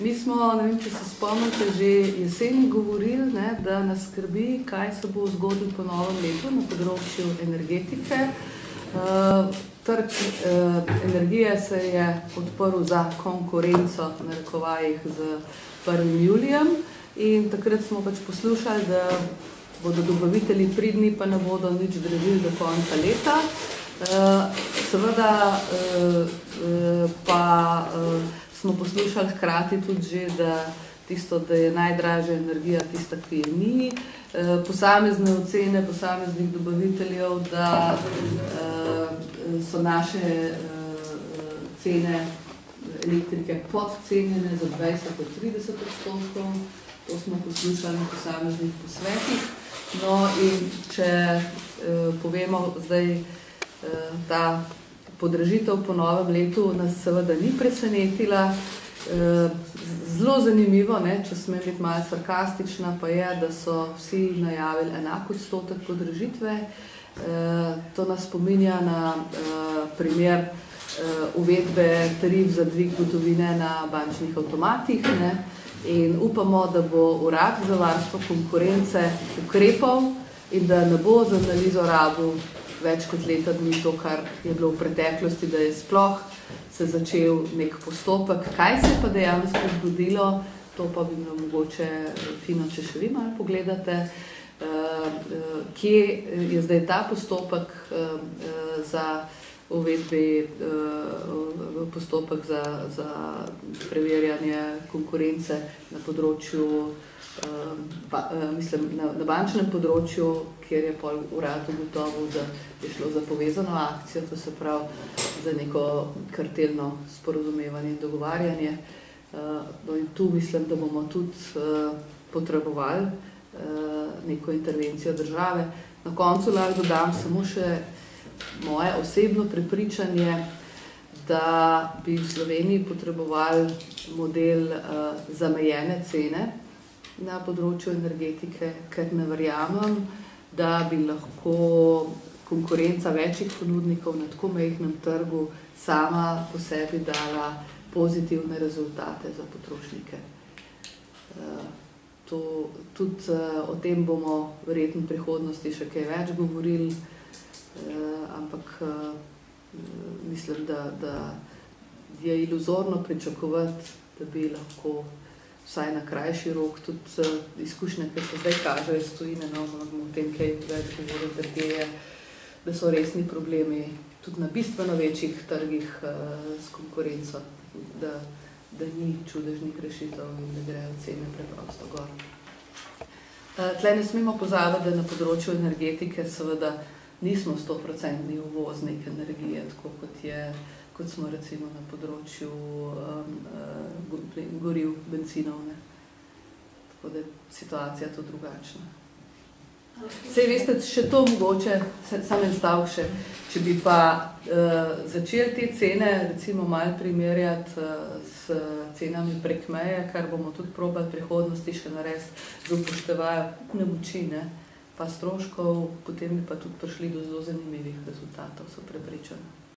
Mi smo, ne vem, če se spomnite, že jeseni govorili, da nas skrbi, kaj se bo zgodilo po novem letu na področju energetike. Trg energije se je odprl za konkurenco, v narekovajih, z 1. julijem in takrat smo pač poslušali, da bodo dobavitelji pridni, pa ne bodo nič dražili do konca leta. Seveda pa smo poslušali hkrati tudi že, da tisto, da je najdražja energija tista, ki je ni. Posamezne ocene posameznih dobaviteljev, da so naše cene elektrike podcenjene za 20–30%. To smo poslušali na posameznih posvetih. No in če povemo zdaj, ta podražitev po novem letu nas seveda ni presenetila. Zelo zanimivo, če smem biti malo sarkastična, pa je, da so vsi najavili enak odstotek podražitve. To nas spominja na primer uvedbe tarif za dvig gotovine na bančnih avtomatih. In upamo, da bo Urad za varstvo konkurence ukrepal in da ne bo z analizo rabil več kot leta dni to, kar je bilo v preteklosti, da je sploh se začel nek postopek. Kaj se je pa dejansko zgodilo, to pa bi bilo mogoče fino, če še vi malo pogledate. Kje je zdaj ta postopek za uvedbi, postopek za preverjanje konkurence na področju, mislim, na bančnem področju, kjer je pol urad ugotovil, da je šlo za povezano akcijo, to se pravi za neko kartelno sporazumevanje in dogovarjanje. In tu mislim, da bomo tudi potrebovali neko intervencijo države. Na koncu lahko dodam samo še moje osebno prepričanje, da bi v Sloveniji potrebovali model zamejene cene na področju energetike, ker ne verjamem, da bi lahko konkurenca večjih ponudnikov na tako majhnem trgu sama po sebi dala pozitivne rezultate za potrošnike. Tudi o tem bomo verjetno v prihodnosti še kaj več govorili, ampak mislim, da je iluzorno pričakovati, da bi lahko vsaj na krajši rok tudi izkušnje, ki se zdaj kažejo iz tujine, o tem kaj več govoriti, da so resni problemi tudi na bistveno večjih trgih s konkurenco, da ni čudežnih rešitev in da grejo cene preprosto gor. Tle ne smemo pozabiti, da na področju energetike seveda nismo 100% uvoznik energije, tako kot smo recimo na področju goriv, bencinov. Tako da je situacija to drugačna. Sej veste, še to mogoče, samo en stavek še, če bi pa začeli te cene recimo malo primerjati s cenami prek meje, kar bomo tudi probali v prihodnosti še narediti, z upoštevajo kupne moči, pa stroškov, potem bi pa tudi prišli do zelo zanimivih rezultatov, so prepričani.